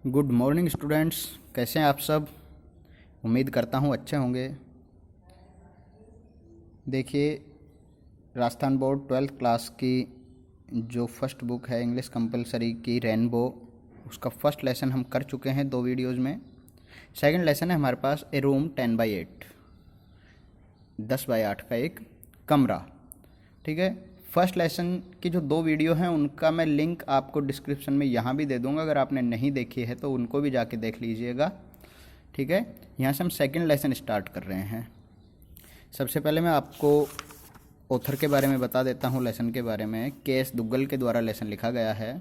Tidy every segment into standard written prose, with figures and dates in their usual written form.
Good morning students. कैसे हैं आप सब? उम्मीद करता हूँ अच्छे होंगे। देखिए, राजस्थान बोर्ड 12th क्लास की जो फर्स्ट बुक है इंग्लिश कंपलसरी की रेनबो, उसका फर्स्ट लेसन हम कर चुके हैं 2 वीडियोज़ में। सेकंड लेसन है हमारे पास ए रूम 10/8, 10/8 का एक कमरा। ठीक है। फर्स्ट लेसन की जो 2 वीडियो हैं उनका मैं लिंक आपको डिस्क्रिप्शन में यहाँ भी दे दूँगा, अगर आपने नहीं देखी है तो उनको भी जाके देख लीजिएगा। ठीक है। यहाँ से हम सेकंड लेसन स्टार्ट कर रहे हैं। सबसे पहले मैं आपको ऑथर के बारे में बता देता हूँ। लेसन के बारे में के.एस. दुग्गल के द्वारा लेसन लिखा गया है।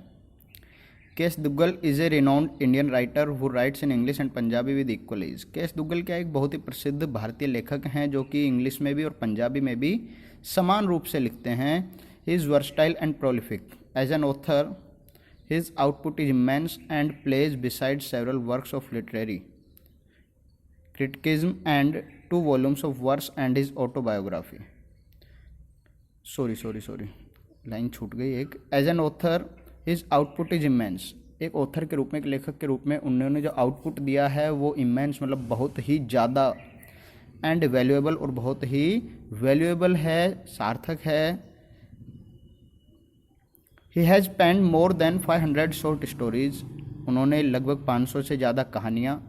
K S. Duggal is a renowned Indian writer who writes in English and Punjabi with equal ease. K S. Duggal क्या एक बहुत ही प्रसिद्ध भारतीय लेखक हैं जो कि इंग्लिश में भी और पंजाबी में भी समान रूप से लिखते हैं। He is versatile and prolific as an author. His output is immense and plays beside several works of literary criticism and 2 volumes of verse and his autobiography. Sorry line छूट गई एक। As an author his output is immense. एक author के रूप में, एक लेखक के रूप में उन्होंने जो आउटपुट दिया है वो इमेंस मतलब बहुत ही ज़्यादा, एंड वैल्यूएबल और बहुत ही वैल्यूएबल है, सार्थक है। He has penned more than 500 short stories. उन्होंने लगभग 500 से ज़्यादा कहानियाँ,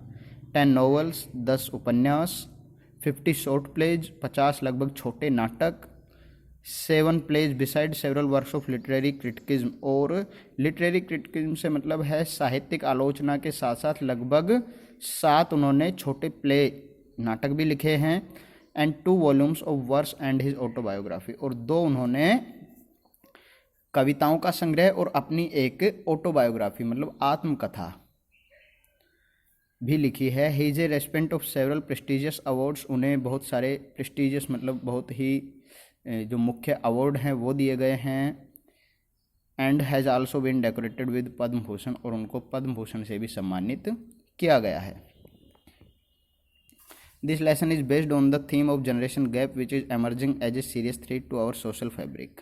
10 नॉवेल्स 10 उपन्यास, 50 शॉर्ट प्लेज 50 लगभग छोटे नाटक, 7 plays beside several works of literary criticism. और लिटरेरी क्रिटिकिज्म से मतलब है साहित्यिक आलोचना के साथ साथ लगभग 7 उन्होंने छोटे प्ले नाटक भी लिखे हैं। And 2 volumes of verse and his autobiography. और 2 उन्होंने कविताओं का संग्रह और अपनी एक ऑटोबायोग्राफी मतलब आत्मकथा भी लिखी है। He is a recipient of several prestigious awards. उन्हें बहुत सारे प्रेस्टिजियस मतलब बहुत ही जो मुख्य अवार्ड हैं वो दिए गए हैं। And has also been decorated with Padma Bhushan. और उनको पद्म भूषण से भी सम्मानित किया गया है। This lesson is based on the theme of generation gap which is emerging as a serious threat to our social fabric.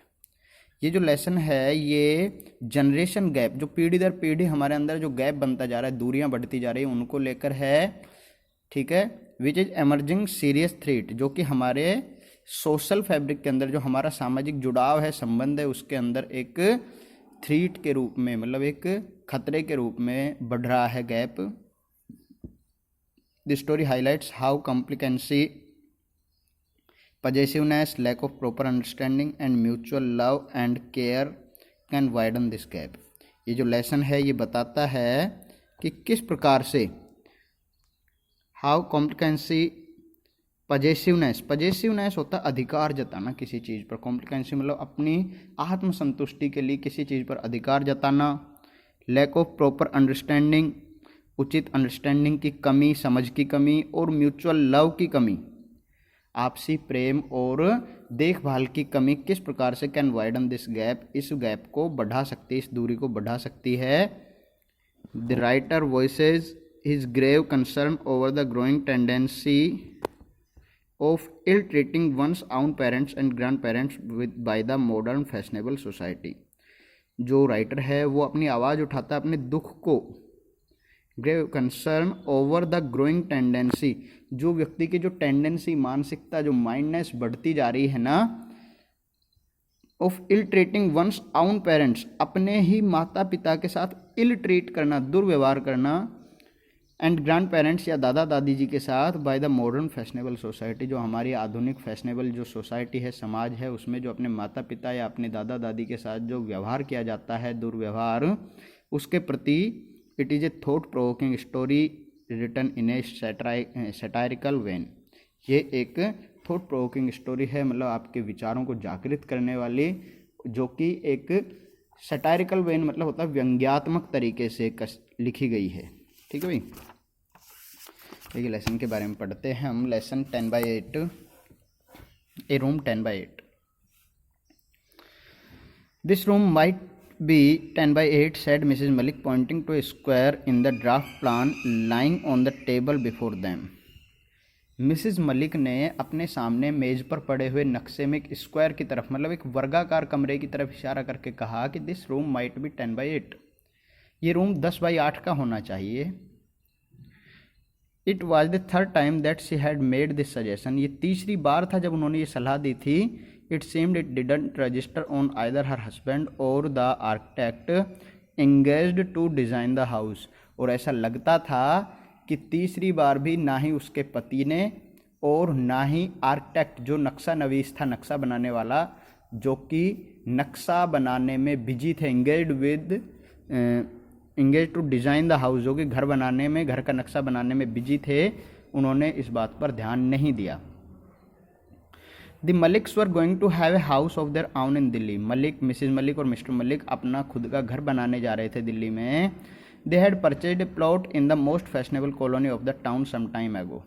ये जो लेसन है ये जनरेशन गैप, जो पीढ़ी दर पीढ़ी हमारे अंदर जो गैप बनता जा रहा है, दूरियां बढ़ती जा रही हैं, उनको लेकर है। ठीक है। विच इज एमर्जिंग सीरियस थ्रेट, जो कि हमारे सोशल फैब्रिक के अंदर जो हमारा सामाजिक जुड़ाव है, संबंध है, उसके अंदर एक थ्रेट के रूप में मतलब एक खतरे के रूप में बढ़ रहा है gap. The story highlights how complacency, possessiveness, lack of proper understanding and mutual love and care can widen this gap। ये जो लेसन है ये बताता है कि किस प्रकार से हाउ कॉम्प्लिकेंसी, पजेसिवनेस होता है अधिकार जताना किसी चीज़ पर। कॉम्प्लिकेंसी मतलब अपनी आत्मसंतुष्टि के लिए किसी चीज़ पर अधिकार जताना। लैक ऑफ प्रॉपर अंडरस्टैंडिंग, उचित अंडरस्टैंडिंग की कमी, समझ की कमी। और म्यूचुअल लव की कमी, आपसी प्रेम और देखभाल की कमी किस प्रकार से कैन वाइडन दिस गैप, इस गैप को बढ़ा सकती है, इस दूरी को बढ़ा सकती है। The writer voices his grave concern over the growing tendency of ill treating one's own parents and grand parents with by the modern fashionable society. जो राइटर है वो अपनी आवाज़ उठाता है अपने दुख को, grave concern over the growing tendency, जो व्यक्ति की जो टेंडेंसी, मानसिकता, जो माइंडनेस बढ़ती जा रही है ना, of ill treating one's own parents, अपने ही माता पिता के साथ इल ट्रीट करना, दुर्व्यवहार करना, एंड ग्रैंड पेरेंट्स या दादा दादी जी के साथ bye the modern fashionable society, जो हमारी आधुनिक फैशनेबल जो सोसाइटी है, समाज है, उसमें जो अपने माता पिता या अपने दादा दादी के साथ जो व्यवहार किया जाता है, दुर्व्यवहार, उसके प्रति it is a thought provoking story written in a satirical vein. ये एक थॉट प्रोवोकिंग स्टोरी है, मतलब आपके विचारों को जागृत करने वाली, जो कि एक सैटायरिकल वेन मतलब होता है व्यंग्यात्मक तरीके से लिखी गई है। ठीक है भाई। देखिए लेसन के बारे में पढ़ते हैं हम। Lesson 10/8, A room 10/8। This room might be 10/8 said Mrs. Malik, pointing to a square in the draft plan lying on the table before them। Mrs Malik ने अपने सामने मेज पर पड़े हुए नक्शे में एक स्क्वायर की तरफ मतलब एक वर्गाकार कमरे की तरफ इशारा करके कहा कि दिस रूम माइट बी 10/8, ये रूम 10x8 का होना चाहिए। It was the third time that she had made this suggestion, ये तीसरी बार था जब उन्होंने ये सलाह दी थी। It seemed it didn't register on either her husband or the architect engaged to design the house, और ऐसा लगता था कि तीसरी बार भी ना ही उसके पति ने और ना ही आर्किटेक्ट जो नक्शा नवीस था, नक्शा बनाने वाला, जो कि नक्शा बनाने में बिजी थे, engage to design the house, जो कि घर बनाने में, घर का नक्शा बनाने में बिजी थे, उन्होंने इस बात पर ध्यान नहीं दिया। The Maliks were going to have a house of their own in Delhi, Malik, Mrs Malik और मिस्टर मलिक अपना खुद का घर बनाने जा रहे थे दिल्ली में। They had purchased a plot in the most fashionable colony of the town some time ago,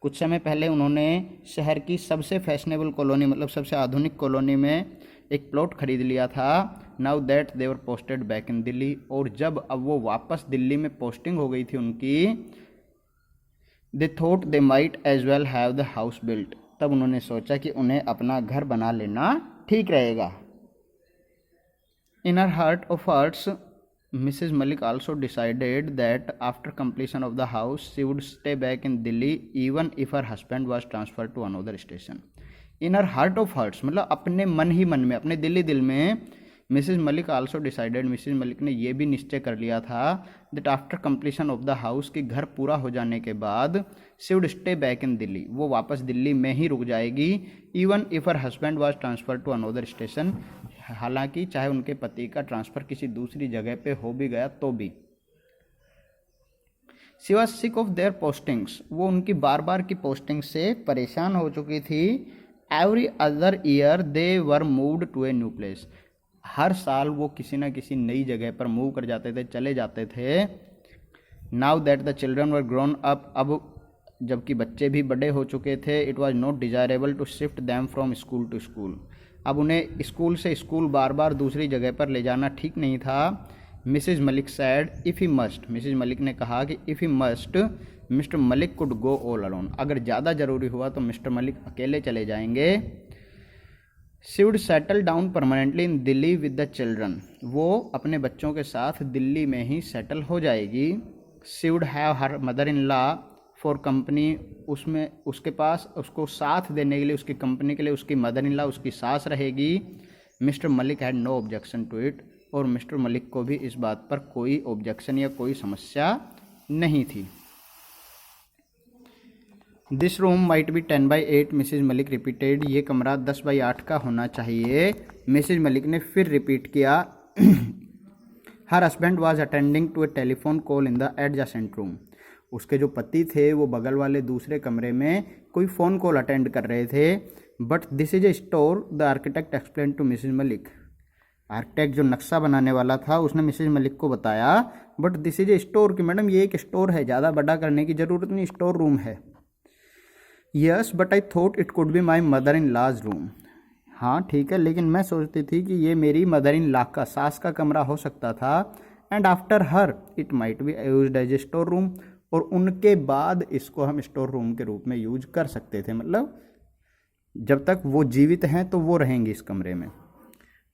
कुछ समय पहले उन्होंने शहर की सबसे फैशनेबल कॉलोनी, मतलब सबसे आधुनिक कॉलोनी में एक प्लॉट खरीद लिया था। Now that they were posted back in Delhi, और जब अब वो वापस दिल्ली में पोस्टिंग हो गई थी उनकी, they thought they might as well have the house built, तब उन्होंने सोचा कि उन्हें अपना घर बना लेना ठीक रहेगा। In her heart of hearts Mrs. Malik also decided that after completion of the house she would stay back in Delhi even if her husband was transferred to another station. In her heart of hearts, मतलब अपने मन ही मन में, अपने दिल ही दिल में, Mrs Malik also decided, Mrs Malik ने यह भी निश्चय कर लिया था that after completion of the house, कि घर पूरा हो जाने के बाद she would stay back in Delhi, वो वापस दिल्ली में ही रुक जाएगी। Even if her husband was transfer to another station, हालांकि चाहे उनके पति का ट्रांसफ़र किसी दूसरी जगह पे हो भी गया तो भी। She was sick of their postings, वो उनकी बार बार की पोस्टिंग से परेशान हो चुकी थी। Every other year they were moved to a new place, हर साल वो किसी न किसी नई जगह पर मूव कर जाते थे, चले जाते थे। Now that the children were grown up, अब जबकि बच्चे भी बड़े हो चुके थे, it was not desirable to shift them from school to school, अब उन्हें स्कूल से स्कूल बार बार दूसरी जगह पर ले जाना ठीक नहीं था। Mrs Malik said if he must, Mrs Malik ने कहा कि if he must Mr Malik could go all alone, अगर ज़्यादा ज़रूरी हुआ तो मिस्टर मलिक अकेले चले जाएंगे। She would settle down permanently in Delhi with the children, वो अपने बच्चों के साथ दिल्ली में ही सेटल हो जाएगी। She would have her mother in law for company, उसमें उसके पास उसको साथ देने के लिए, उसकी कंपनी के लिए उसकी मदर इन लॉ, उसकी सास रहेगी। Mr Malik had no objection to it, और मिस्टर मलिक को भी इस बात पर कोई ऑब्जेक्शन या कोई समस्या नहीं थी। This room might be 10/8, Mrs Malik repeated, ये कमरा 10/8 का होना चाहिए। मिसेज मलिक ने फिर रिपीट किया। Her husband was attending to a telephone call in the adjacent room, उसके जो पति थे वो बगल वाले दूसरे कमरे में कोई फ़ोन कॉल अटेंड कर रहे थे। But this is a store, the architect explain to Mrs Malik, architect जो नक्शा बनाने वाला था उसने मिसेज मलिक को बताया, but this is a store, कि मैडम ये एक स्टोर है, ज़्यादा बड़ा करने की ज़रूरत नहीं, स्टोर रूम है। Yes but I thought it could be my mother in law's room, हाँ ठीक है, लेकिन मैं सोचती थी कि ये मेरी मदर इन लॉ का, सास का कमरा हो सकता था। And after her it might be used as a store room, और उनके बाद इसको हम स्टोर रूम के रूप में यूज कर सकते थे, मतलब जब तक वो जीवित हैं तो वो रहेंगे इस कमरे में।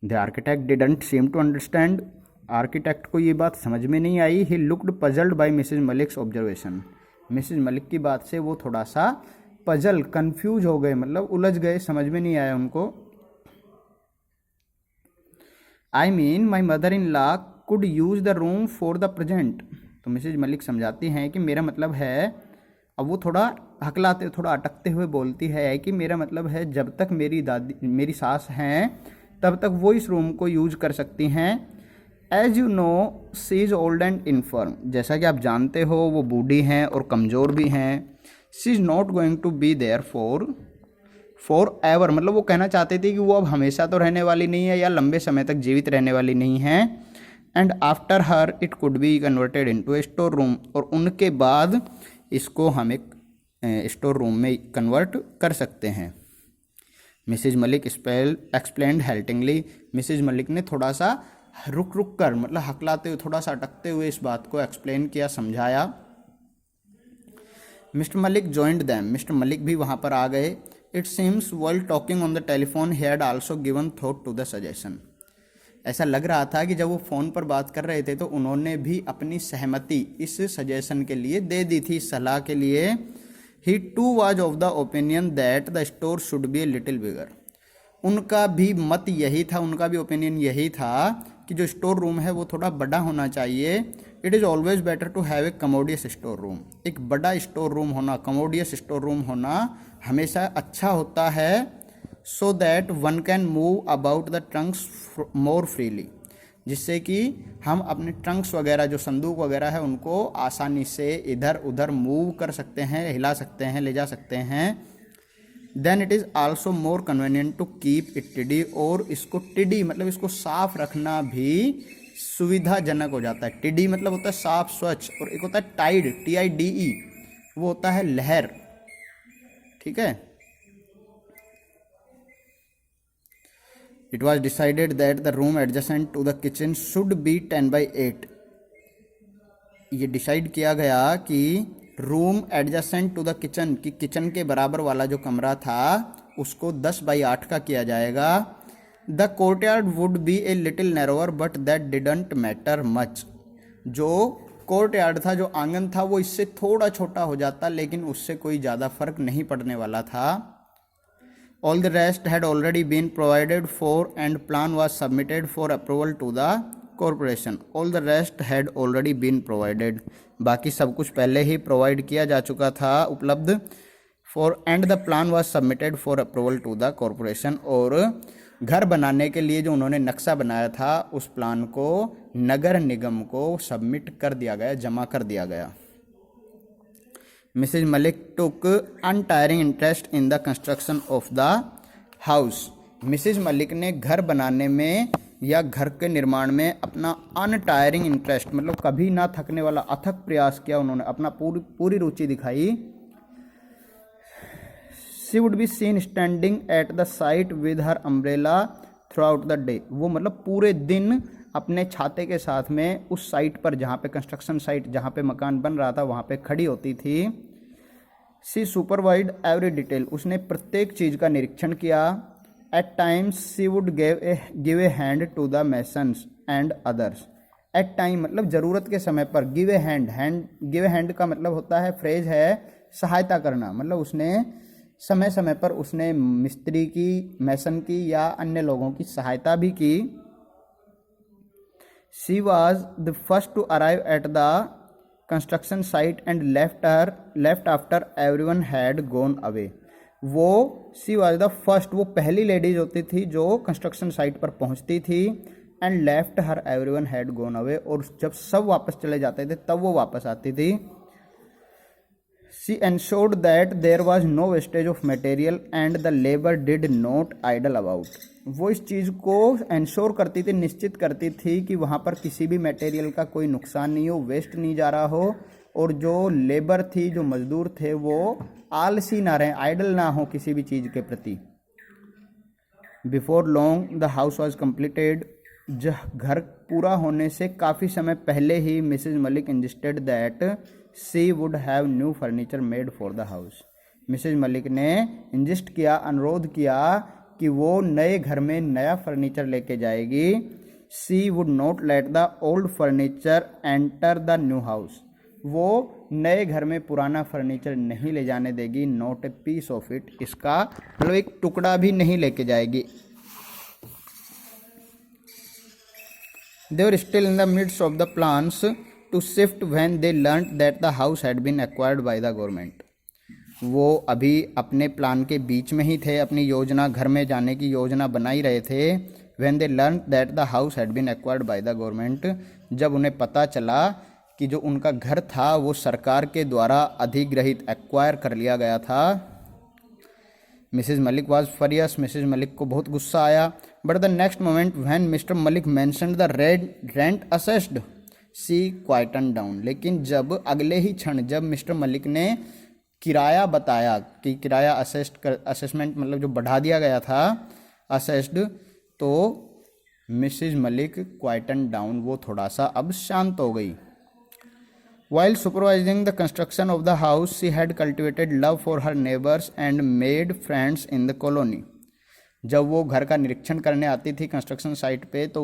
The architect didn't seem to understand, architect को ये बात समझ में नहीं आई। He looked puzzled by Mrs Malik's observation, Mrs Malik की बात से वो थोड़ा सा पजल, कंफ्यूज हो गए, मतलब उलझ गए, समझ में नहीं आया उनको। I mean my mother in law could use the room for the present, तो मिसेज मलिक समझाती हैं कि मेरा मतलब है, अब वो थोड़ा हकलाते, थोड़ा अटकते हुए बोलती है कि मेरा मतलब है जब तक मेरी सास हैं तब तक वो इस रूम को यूज कर सकती हैं। As you know she is old and infirm, जैसा कि आप जानते हो वो बूढ़ी हैं और कमज़ोर भी हैं। She is not going to be there for ever, मतलब वो कहना चाहते थे कि वो अब हमेशा तो रहने वाली नहीं है या लंबे समय तक जीवित रहने वाली नहीं है। And after her it could be converted into A store room, और उनके बाद इसको हम एक स्टोर रूम में कन्वर्ट कर सकते हैं। Mrs Malik explained haltingly, Mrs Malik ने थोड़ा सा रुक कर, मतलब हकलाते हुए, थोड़ा सा अटकते हुए इस बात को एक्सप्लेन किया, समझाया। Mr Malik joined them, Mr Malik भी वहाँ पर आ गए। It seems while talking on the telephone he had also given thought to the suggestion, ऐसा लग रहा था कि जब वो फ़ोन पर बात कर रहे थे तो उन्होंने भी अपनी सहमति इस सजेशन के लिए दे दी थी, सलाह के लिए। He too was of the opinion that the store should be a little bigger. उनका भी मत यही था, उनका भी ओपिनियन यही था कि जो स्टोर रूम है वो थोड़ा बड़ा होना चाहिए। It is always better to have a commodious store room. एक बड़ा स्टोर रूम होना, कमोडियस स्टोर रूम होना हमेशा अच्छा होता है। So that one can move about the trunks more freely, जिससे कि हम अपने ट्रंक्स वगैरह जो संदूक वगैरह है उनको आसानी से इधर उधर मूव कर सकते हैं, हिला सकते हैं, ले जा सकते हैं। Then it is also more convenient to keep it tidy, और इसको टिडी मतलब इसको साफ रखना भी सुविधाजनक हो जाता है। टिडी मतलब होता है साफ स्वच्छ, और एक होता है टाइड, TIDE, वो होता है लहर। ठीक है। It was decided that the room adjacent to the kitchen should be 10/8। ये डिसाइड किया गया कि room adjacent to the kitchen, कि किचन के बराबर वाला जो कमरा था उसको 10/8 का किया जाएगा। The courtyard would be a little narrower but that didn't matter much. जो कोर्टयार्ड था, जो आंगन था, वो इससे थोड़ा छोटा हो जाता, लेकिन उससे कोई ज़्यादा फर्क नहीं पड़ने वाला था। All the rest had already been provided for and plan was submitted for approval to the corporation. All the rest had already been provided. बाकी सब कुछ पहले ही प्रोवाइड किया जा चुका था, उपलब्ध। for and the plan was submitted for approval to the corporation. और घर बनाने के लिए जो उन्होंने नक्शा बनाया था उस प्लान को नगर निगम को सबमिट कर दिया गया, जमा कर दिया गया। Mrs Malik took untiring interest in the construction of the house. Mrs Malik ने घर बनाने में या घर के निर्माण में अपना अनटायरिंग इंटरेस्ट मतलब कभी ना थकने वाला अथक प्रयास किया, उन्होंने अपना पूरी रुचि दिखाई। She would be seen standing at the site with her umbrella through out the day. वो मतलब पूरे दिन अपने छाते के साथ में उस साइट पर, जहाँ पे कंस्ट्रक्शन साइट, जहाँ पे मकान बन रहा था, वहाँ पे खड़ी होती थी। She supervised every detail. उसने प्रत्येक चीज़ का निरीक्षण किया। At times she would give a hand to the masons and others. At time मतलब ज़रूरत के समय पर, give a hand, give a hand का मतलब होता है, फ्रेज है सहायता करना, मतलब उसने समय समय पर उसने मिस्त्री की, मैसन की या अन्य लोगों की सहायता भी की। She was the first to arrive at the construction site and left after everyone had gone away. वो she was the first, वो पहली लेडीज होती थी जो कंस्ट्रक्शन साइट पर पहुंचती थी। and left her everyone had gone away, और जब सब वापस चले जाते थे तब वो वापस आती थी। She ensured that there was no wastage of material and the labor did not idle about. वो इस चीज़ को इंश्योर करती थी, निश्चित करती थी कि वहाँ पर किसी भी मटेरियल का कोई नुकसान नहीं हो, वेस्ट नहीं जा रहा हो, और जो लेबर थी, जो मजदूर थे, वो आलसी ना रहें, आइडल ना हो किसी भी चीज़ के प्रति। Before long the house was completed. घर पूरा होने से काफ़ी समय पहले ही Mrs Malik insisted that she would have new furniture made for the house. Mrs Malik ने इंजिस्ट किया, अनुरोध किया कि वो नए घर में नया फर्नीचर लेके जाएगी। She would not let the old furniture enter the new house. वो नए घर में पुराना फर्नीचर नहीं ले जाने देगी। Not a piece of it, इसका मतलब एक टुकड़ा भी नहीं लेके जाएगी। They were still in the midst of the plans to shift when they learned that the house had been acquired by the government. वो अभी अपने प्लान के बीच में ही थे, अपनी योजना, घर में जाने की योजना बना ही रहे थे। When they learned that the house had been acquired by the government, जब उन्हें पता चला कि जो उनका घर था वो सरकार के द्वारा अधिग्रहित, एक्वायर कर लिया गया था। Mrs Malik was furious. Mrs Malik को बहुत गुस्सा आया। But the next moment when Mr Malik mentioned the rent assessed, she quietened down. लेकिन जब अगले ही क्षण जब मिस्टर मलिक ने किराया बताया कि किराया असेसमेंट मतलब जो बढ़ा दिया गया था, असेस्ड, तो मिसेज मलिक क्वाइटन डाउन, वो थोड़ा सा अब शांत हो गई। While supervising the construction of the house, she had cultivated love for her neighbors and made friends in the colony. जब वो घर का निरीक्षण करने आती थी कंस्ट्रक्शन साइट पे, तो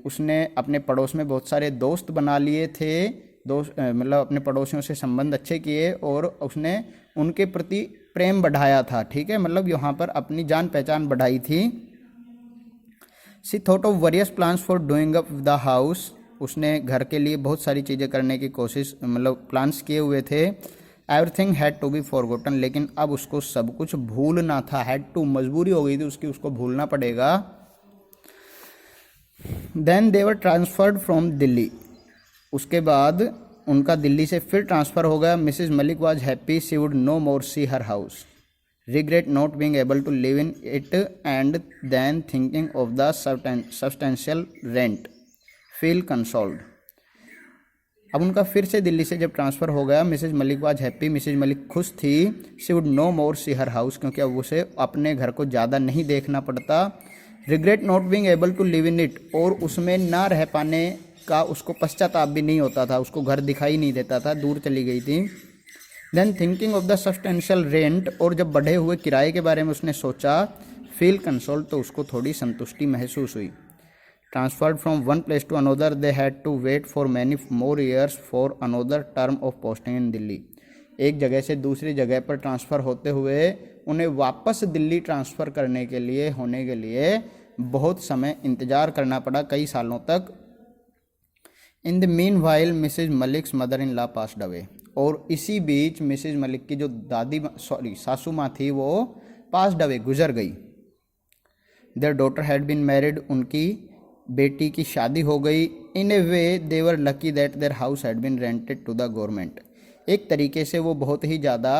उसने अपने पड़ोस में बहुत सारे दोस्त बना लिए थे, दोस्त मतलब अपने पड़ोसियों से संबंध अच्छे किए और उसने उनके प्रति प्रेम बढ़ाया था। ठीक है, मतलब यहाँ पर अपनी जान पहचान बढ़ाई थी। She thought of various plans for doing up the house, उसने घर के लिए बहुत सारी चीज़ें करने की कोशिश मतलब प्लान्स किए हुए थे। Everything had to be forgotten, लेकिन अब उसको सब कुछ भूलना था। हैड टू मजबूरी हो गई थी उसकी, उसको भूलना पड़ेगा। Then they were transferred from Delhi, उसके बाद उनका दिल्ली से फिर ट्रांसफ़र हो गया। Mrs Malik was happy, she would no more see her house, regret not being able to live in it and then thinking of the substantial rent, feel consoled. अब उनका फिर से दिल्ली से जब ट्रांसफ़र हो गया, Mrs Malik was happy, Mrs Malik खुश थी। She would no more see her house, क्योंकि अब उसे अपने घर को ज़्यादा नहीं देखना पड़ता। Regret not being able to live in it, और उसमें ना रह पाने का उसको पश्चाताप भी नहीं होता था, उसको घर दिखाई नहीं देता था, दूर चली गई थी। Then thinking of the substantial rent, और जब बढ़े हुए किराए के बारे में उसने सोचा, फील कंसोल्ड, तो उसको थोड़ी संतुष्टि महसूस हुई। Transferred from one place to another, they had to wait for many more years for another term of posting in Delhi. एक जगह से दूसरी जगह पर ट्रांसफ़र होते हुए उन्हें वापस दिल्ली ट्रांसफ़र करने के लिए होने के लिए बहुत समय इंतज़ार करना पड़ा, कई सालों तक। In the meanwhile Mrs Malik's mother in law passed away, और इसी बीच मिसेज मलिक की जो सासू माँ थी वो पास्ड अवे, गुजर गई। Their daughter had been married, उनकी बेटी की शादी हो गई। In a way they were lucky that their house had been rented to the government, एक तरीके से वो बहुत ही ज़्यादा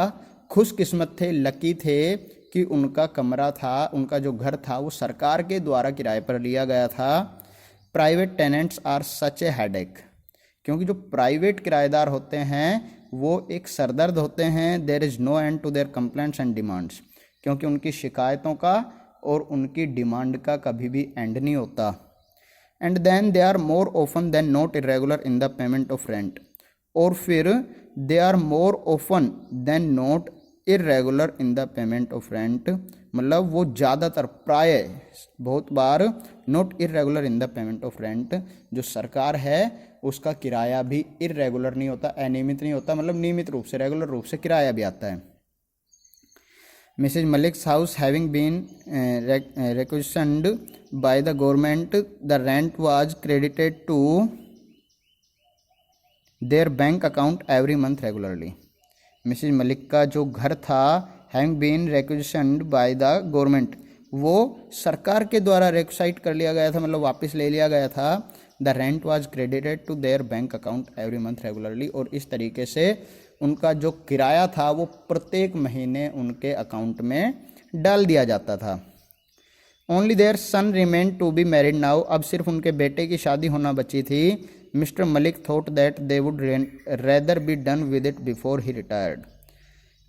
खुशकिस्मत थे, लकी थे कि उनका कमरा था, उनका जो घर था वो सरकार के द्वारा किराए पर लिया गया था। Private tenants are such a headache, क्योंकि जो प्राइवेट किराएदार होते हैं वो एक सरदर्द होते हैं। There is no end to their complaints and demands, क्योंकि उनकी शिकायतों का और उनकी डिमांड का कभी भी एंड नहीं होता। And then they are more often than not irregular in the payment of rent, और फिर they are more often than not irregular in the payment of rent, मतलब वो ज़्यादातर प्राय बहुत बार not irregular in the payment of rent, जो सरकार है उसका किराया भी इरेगुलर नहीं होता, अनियमित नहीं होता, मतलब नियमित रूप से, रेगुलर रूप से किराया भी आता है। Mrs. Malik's house having been requisitioned by the government, the rent was credited to their bank account every month regularly. Mrs. Malik का जो घर था having been requisitioned by the government, वो सरकार के द्वारा रेक्साइट कर लिया गया था, मतलब वापस ले लिया गया था। The rent was credited to their bank account every month regularly, और इस तरीके से उनका जो किराया था वो प्रत्येक महीने उनके अकाउंट में डाल दिया जाता था। Only their son remain to be married now, अब सिर्फ उनके बेटे की शादी होना बची थी। Mr Malik thought that they would rather be done with it before he retired,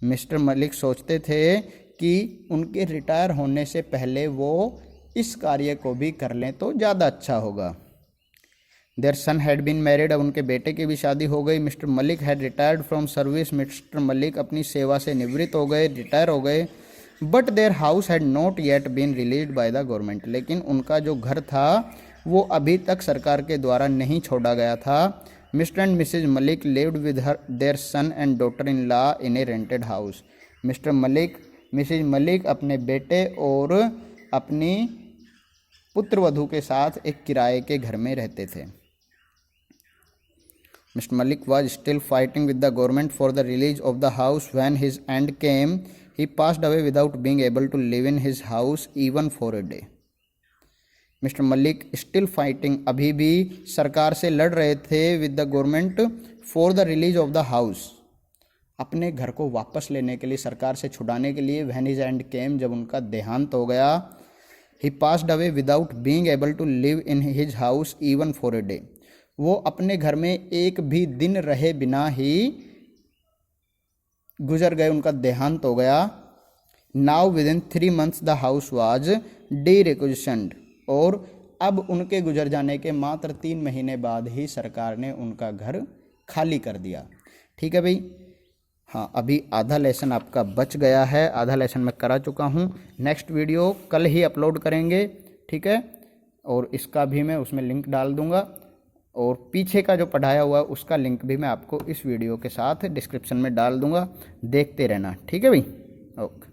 Mr Malik सोचते थे कि उनके रिटायर होने से पहले वो इस कार्य को भी कर लें तो ज़्यादा अच्छा होगा। Their son had been married, अब उनके बेटे की भी शादी हो गई। Mr Malik had retired from service, Mr Malik अपनी सेवा से निवृत्त हो गए, रिटायर हो गए। But their house had not yet been released by the government, लेकिन उनका जो घर था वो अभी तक सरकार के द्वारा नहीं छोड़ा गया था। Mr and Mrs Malik lived with their son and daughter in law in a rented house, Mr Malik Mrs Malik अपने बेटे और अपनी पुत्रवधू के साथ एक किराए के घर में रहते थे। Mr. Malik was still fighting with the government for the release of the house when his end came. He passed away without being able to live in his house even for a day. Mr. Malik still fighting, अभी भी सरकार से लड़ रहे थे with the government for the release of the house, अपने घर को वापस लेने के लिए, सरकार से छुड़ाने के लिए। when his end came, जब उनका देहांत हो गया। He passed away without being able to live in his house even for a day, वो अपने घर में एक भी दिन रहे बिना ही गुजर गए, उनका देहांत हो गया। Now within 3 months the house was derequisitioned, और अब उनके गुजर जाने के मात्र 3 महीने बाद ही सरकार ने उनका घर खाली कर दिया। ठीक है भाई, हाँ, अभी आधा लेसन आपका बच गया है, आधा लेसन मैं करा चुका हूँ। नेक्स्ट वीडियो कल ही अपलोड करेंगे, ठीक है। और इसका भी मैं उसमें लिंक डाल दूँगा, और पीछे का जो पढ़ाया हुआ है उसका लिंक भी मैं आपको इस वीडियो के साथ डिस्क्रिप्शन में डाल दूँगा, देखते रहना, ठीक है भाई। ओके।